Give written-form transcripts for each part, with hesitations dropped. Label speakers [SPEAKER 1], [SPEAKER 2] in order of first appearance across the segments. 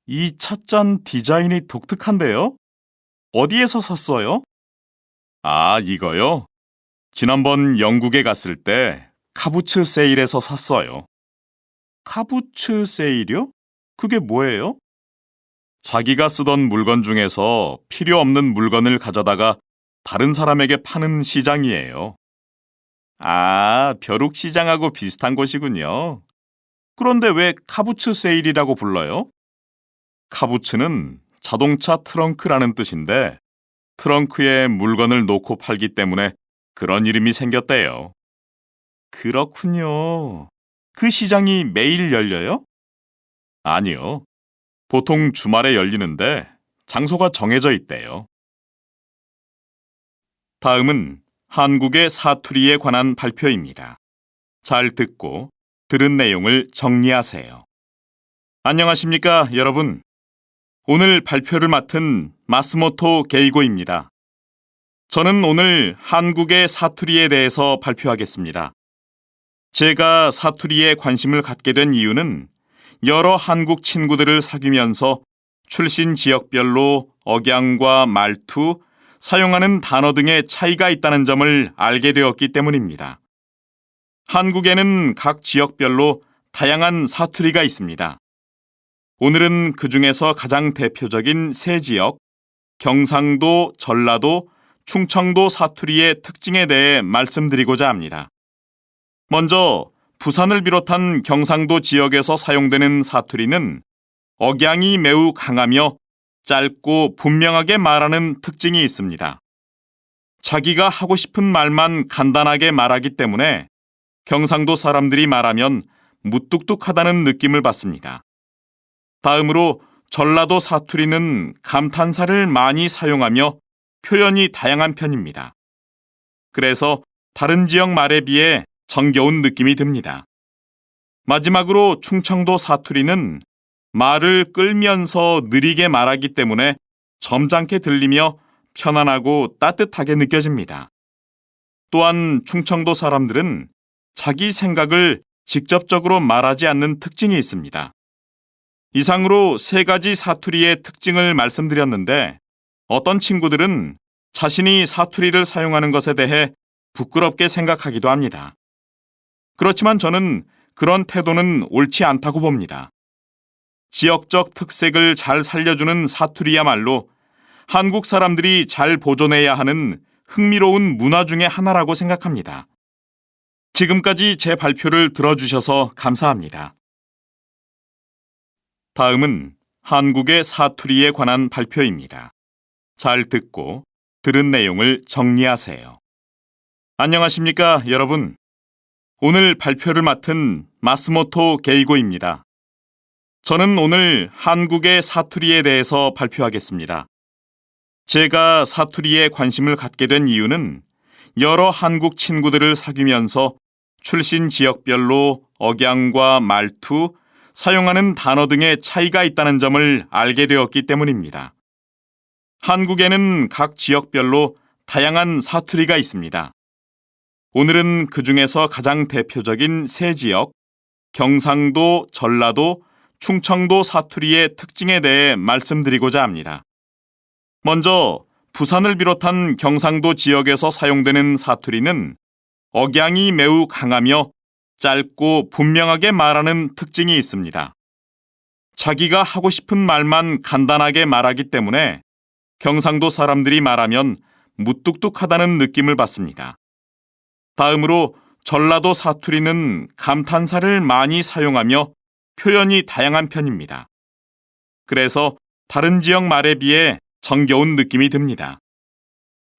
[SPEAKER 1] 이 찻잔 디자인이 독특한데요? 어디에서 샀어요? 아, 이거요? 지난번 영국에 갔을 때 카부츠 세일에서 샀어요. 카부츠 세일이요? 그게 뭐예요? 자기가 쓰던 물건 중에서 필요 없는 물건을 가져다가 다른 사람에게 파는 시장이에요. 아, 벼룩시장하고 비슷한 곳이군요. 그런데 왜 카부츠 세일이라고 불러요? 카부츠는 자동차 트렁크라는 뜻인데 트렁크에 물건을 놓고 팔기 때문에 그런 이름이 생겼대요. 그렇군요. 그 시장이 매일 열려요? 아니요. 보통 주말에 열리는데 장소가 정해져 있대요. 다음은 한국의 사투리에 관한 발표입니다. 잘 듣고 들은 내용을 정리하세요. 안녕하십니까, 여러분. 오늘 발표를 맡은 마스모토 게이고입니다. 저는 오늘 한국의 사투리에 대해서 발표하겠습니다. 제가 사투리에 관심을 갖게 된 이유는 여러 한국 친구들을 사귀면서 출신 지역별로 억양과 말투, 사용하는 단어 등의 차이가 있다는 점을 알게 되었기 때문입니다. 한국에는 각 지역별로 다양한 사투리가 있습니다. 오늘은 그 중에서 가장 대표적인 세 지역, 경상도, 전라도, 충청도 사투리의 특징에 대해 말씀드리고자 합니다. 먼저 부산을 비롯한 경상도 지역에서 사용되는 사투리는 억양이 매우 강하며 짧고 분명하게 말하는 특징이 있습니다. 자기가 하고 싶은 말만 간단하게 말하기 때문에 경상도 사람들이 말하면 무뚝뚝하다는 느낌을 받습니다. 다음으로 전라도 사투리는 감탄사를 많이 사용하며 표현이 다양한 편입니다. 그래서 다른 지역 말에 비해 정겨운 느낌이 듭니다. 마지막으로 충청도 사투리는 말을 끌면서 느리게 말하기 때문에 점잖게 들리며 편안하고 따뜻하게 느껴집니다. 또한 충청도 사람들은 자기 생각을 직접적으로 말하지 않는 특징이 있습니다. 이상으로 세 가지 사투리의 특징을 말씀드렸는데 어떤 친구들은 자신이 사투리를 사용하는 것에 대해 부끄럽게 생각하기도 합니다. 그렇지만 저는 그런 태도는 옳지 않다고 봅니다. 지역적 특색을 잘 살려주는 사투리야말로 한국 사람들이 잘 보존해야 하는 흥미로운 문화 중의 하나라고 생각합니다. 지금까지 제 발표를 들어주셔서 감사합니다. 다음은 한국의 사투리에 관한 발표입니다. 잘 듣고 들은 내용을 정리하세요. 안녕하십니까, 여러분. 오늘 발표를 맡은 마스모토 게이고입니다. 저는 오늘 한국의 사투리에 대해서 발표하겠습니다. 제가 사투리에 관심을 갖게 된 이유는 여러 한국 친구들을 사귀면서 출신 지역별로 억양과 말투, 사용하는 단어 등의 차이가 있다는 점을 알게 되었기 때문입니다. 한국에는 각 지역별로 다양한 사투리가 있습니다. 오늘은 그 중에서 가장 대표적인 세 지역, 경상도, 전라도, 충청도 사투리의 특징에 대해 말씀드리고자 합니다. 먼저 부산을 비롯한 경상도 지역에서 사용되는 사투리는 억양이 매우 강하며 짧고 분명하게 말하는 특징이 있습니다. 자기가 하고 싶은 말만 간단하게 말하기 때문에 경상도 사람들이 말하면 무뚝뚝하다는 느낌을 받습니다. 다음으로 전라도 사투리는 감탄사를 많이 사용하며 표현이 다양한 편입니다. 그래서 다른 지역 말에 비해 정겨운 느낌이 듭니다.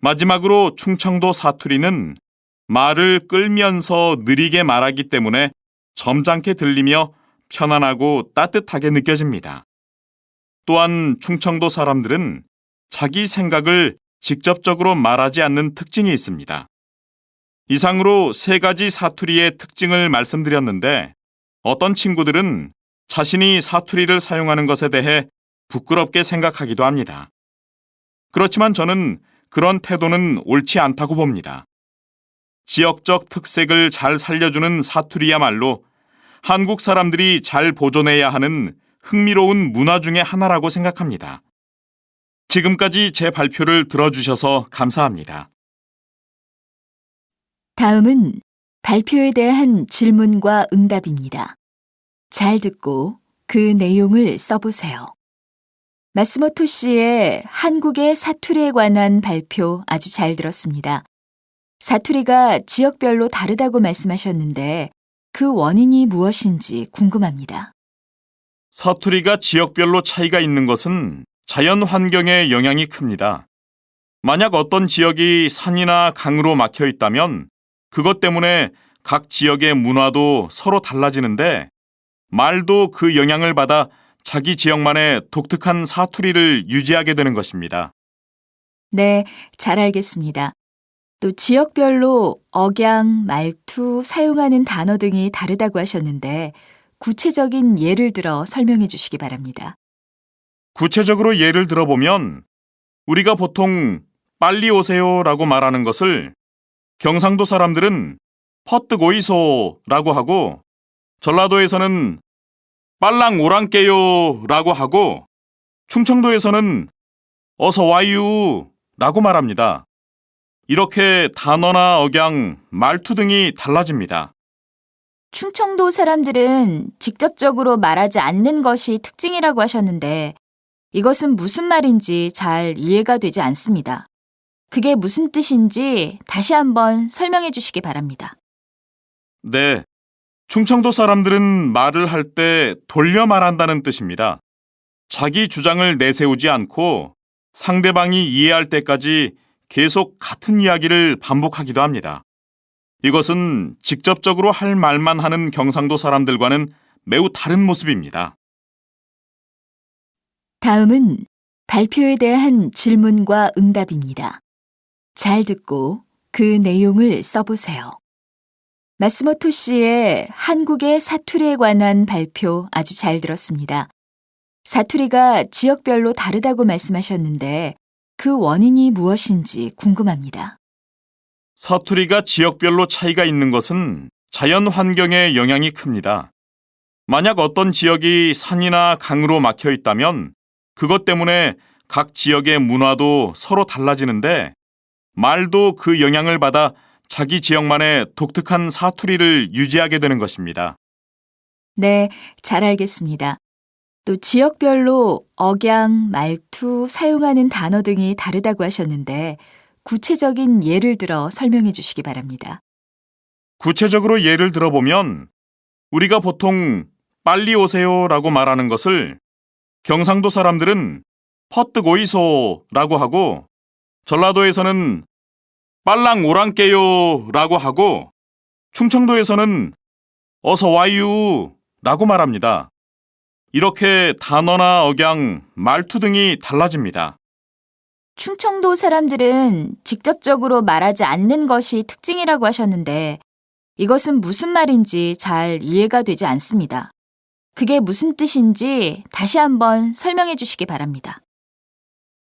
[SPEAKER 1] 마지막으로 충청도 사투리는 말을 끌면서 느리게 말하기 때문에 점잖게 들리며 편안하고 따뜻하게 느껴집니다. 또한 충청도 사람들은 자기 생각을 직접적으로 말하지 않는 특징이 있습니다. 이상으로 세 가지 사투리의 특징을 말씀드렸는데 어떤 친구들은 자신이 사투리를 사용하는 것에 대해 부끄럽게 생각하기도 합니다. 그렇지만 저는 그런 태도는 옳지 않다고 봅니다. 지역적 특색을 잘 살려주는 사투리야말로 한국 사람들이 잘 보존해야 하는 흥미로운 문화 중의 하나라고 생각합니다. 지금까지 제 발표를 들어주셔서 감사합니다.
[SPEAKER 2] 다음은 발표에 대한 질문과 응답입니다. 잘 듣고 그 내용을 써보세요. 마스모토 씨의 한국의 사투리에 관한 발표 아주 잘 들었습니다. 사투리가 지역별로 다르다고 말씀하셨는데 그 원인이 무엇인지 궁금합니다.
[SPEAKER 1] 사투리가 지역별로 차이가 있는 것은 자연 환경의 영향이 큽니다. 만약 어떤 지역이 산이나 강으로 막혀 있다면 그것 때문에 각 지역의 문화도 서로 달라지는데 말도 그 영향을 받아 자기 지역만의 독특한 사투리를 유지하게 되는 것입니다.
[SPEAKER 2] 네, 잘 알겠습니다. 또 지역별로 억양, 말투, 사용하는 단어 등이 다르다고 하셨는데 구체적인 예를 들어 설명해 주시기 바랍니다.
[SPEAKER 1] 구체적으로 예를 들어보면 우리가 보통 빨리 오세요라고 말하는 것을 경상도 사람들은 퍼뜩 오이소라고 하고 전라도에서는 빨랑 오랑깨요라고 하고 충청도에서는 어서 와유라고 말합니다. 이렇게 단어나 억양, 말투 등이 달라집니다.
[SPEAKER 2] 충청도 사람들은 직접적으로 말하지 않는 것이 특징이라고 하셨는데 이것은 무슨 말인지 잘 이해가 되지 않습니다. 그게 무슨 뜻인지 다시 한번 설명해 주시기 바랍니다.
[SPEAKER 1] 네, 충청도 사람들은 말을 할 때 돌려 말한다는 뜻입니다. 자기 주장을 내세우지 않고 상대방이 이해할 때까지 계속 같은 이야기를 반복하기도 합니다. 이것은 직접적으로 할 말만 하는 경상도 사람들과는 매우 다른 모습입니다.
[SPEAKER 2] 다음은 발표에 대한 질문과 응답입니다. 잘 듣고 그 내용을 써보세요. 마스모토 씨의 한국의 사투리에 관한 발표 아주 잘 들었습니다. 사투리가 지역별로 다르다고 말씀하셨는데 그 원인이 무엇인지 궁금합니다.
[SPEAKER 1] 사투리가 지역별로 차이가 있는 것은 자연 환경의 영향이 큽니다. 만약 어떤 지역이 산이나 강으로 막혀 있다면 그것 때문에 각 지역의 문화도 서로 달라지는데 말도 그 영향을 받아 자기 지역만의 독특한 사투리를 유지하게 되는 것입니다.
[SPEAKER 2] 네, 잘 알겠습니다. 또 지역별로 억양, 말투, 사용하는 단어 등이 다르다고 하셨는데 구체적인 예를 들어 설명해 주시기 바랍니다.
[SPEAKER 1] 구체적으로 예를 들어보면 우리가 보통 빨리 오세요라고 말하는 것을 경상도 사람들은 퍼뜩 오이소라고 하고 전라도에서는 빨랑 오랑깨요라고 하고 충청도에서는 어서 와유라고 말합니다. 이렇게 단어나 억양, 말투 등이 달라집니다.
[SPEAKER 2] 충청도 사람들은 직접적으로 말하지 않는 것이 특징이라고 하셨는데 이것은 무슨 말인지 잘 이해가 되지 않습니다. 그게 무슨 뜻인지 다시 한번 설명해 주시기 바랍니다.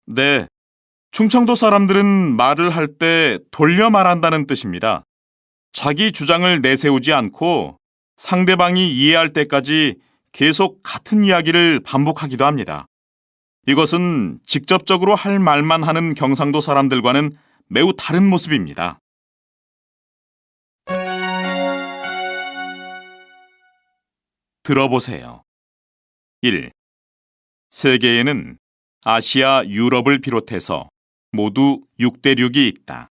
[SPEAKER 1] 네, 충청도 사람들은 말을 할 때 돌려 말한다는 뜻입니다. 자기 주장을 내세우지 않고 상대방이 이해할 때까지 계속 같은 이야기를 반복하기도 합니다. 이것은 직접적으로 할 말만 하는 경상도 사람들과는 매우 다른 모습입니다. 들어보세요. 1. 세계에는 아시아, 유럽을 비롯해서 모두 6대륙이 있다.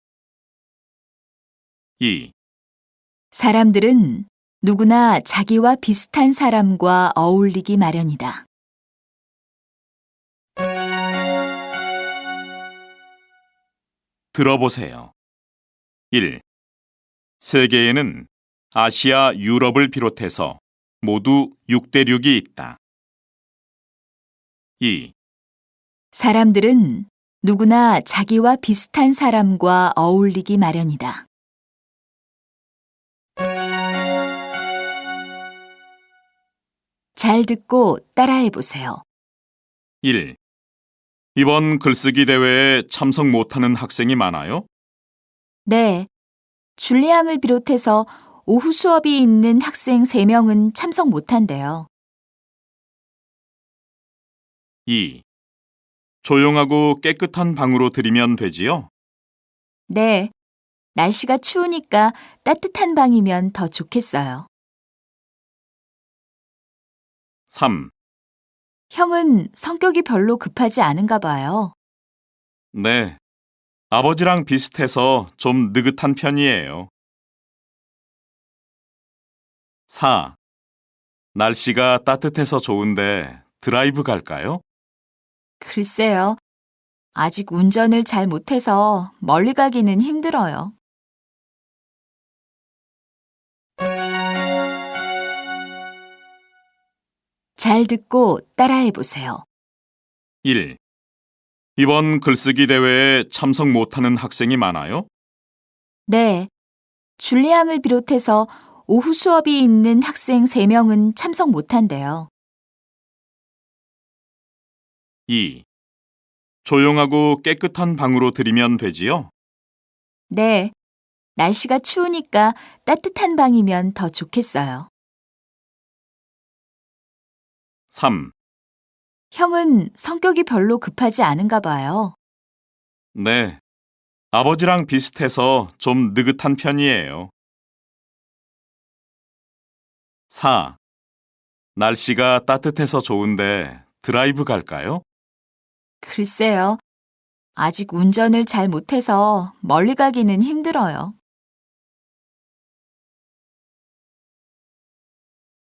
[SPEAKER 1] 2.
[SPEAKER 2] 사람들은 누구나 자기와 비슷한 사람과 어울리기 마련이다.
[SPEAKER 1] 들어보세요. 1. 세계에는 아시아, 유럽을 비롯해서 모두 6대륙이 있다. 2.
[SPEAKER 2] 사람들은 누구나 자기와 비슷한 사람과 어울리기 마련이다. 잘 듣고 따라해 보세요.
[SPEAKER 1] 1. 이번 글쓰기 대회에 참석 못하는 학생이 많아요?
[SPEAKER 2] 네. 줄리앙을 비롯해서 오후 수업이 있는 학생 3명은 참석 못한대요.
[SPEAKER 1] 2. 조용하고 깨끗한 방으로 들이면 되지요?
[SPEAKER 2] 네. 날씨가 추우니까 따뜻한 방이면 더 좋겠어요.
[SPEAKER 1] 3.
[SPEAKER 2] 형은 성격이 별로 급하지 않은가 봐요.
[SPEAKER 1] 네. 아버지랑 비슷해서 좀 느긋한 편이에요. 4. 날씨가 따뜻해서 좋은데 드라이브 갈까요?
[SPEAKER 2] 글쎄요. 아직 운전을 잘 못해서 멀리 가기는 힘들어요. 잘 듣고 따라해 보세요.
[SPEAKER 1] 1. 이번 글쓰기 대회에 참석 못하는 학생이 많아요?
[SPEAKER 2] 네. 줄리앙을 비롯해서 오후 수업이 있는 학생 3명은 참석 못한대요.
[SPEAKER 1] 2. 조용하고 깨끗한 방으로 들이면 되지요?
[SPEAKER 2] 네. 날씨가 추우니까 따뜻한 방이면 더 좋겠어요.
[SPEAKER 1] 3.
[SPEAKER 2] 형은 성격이 별로 급하지 않은가 봐요.
[SPEAKER 1] 네. 아버지랑 비슷해서 좀 느긋한 편이에요. 4. 날씨가 따뜻해서 좋은데 드라이브 갈까요?
[SPEAKER 2] 글쎄요. 아직 운전을 잘 못해서 멀리 가기는 힘들어요.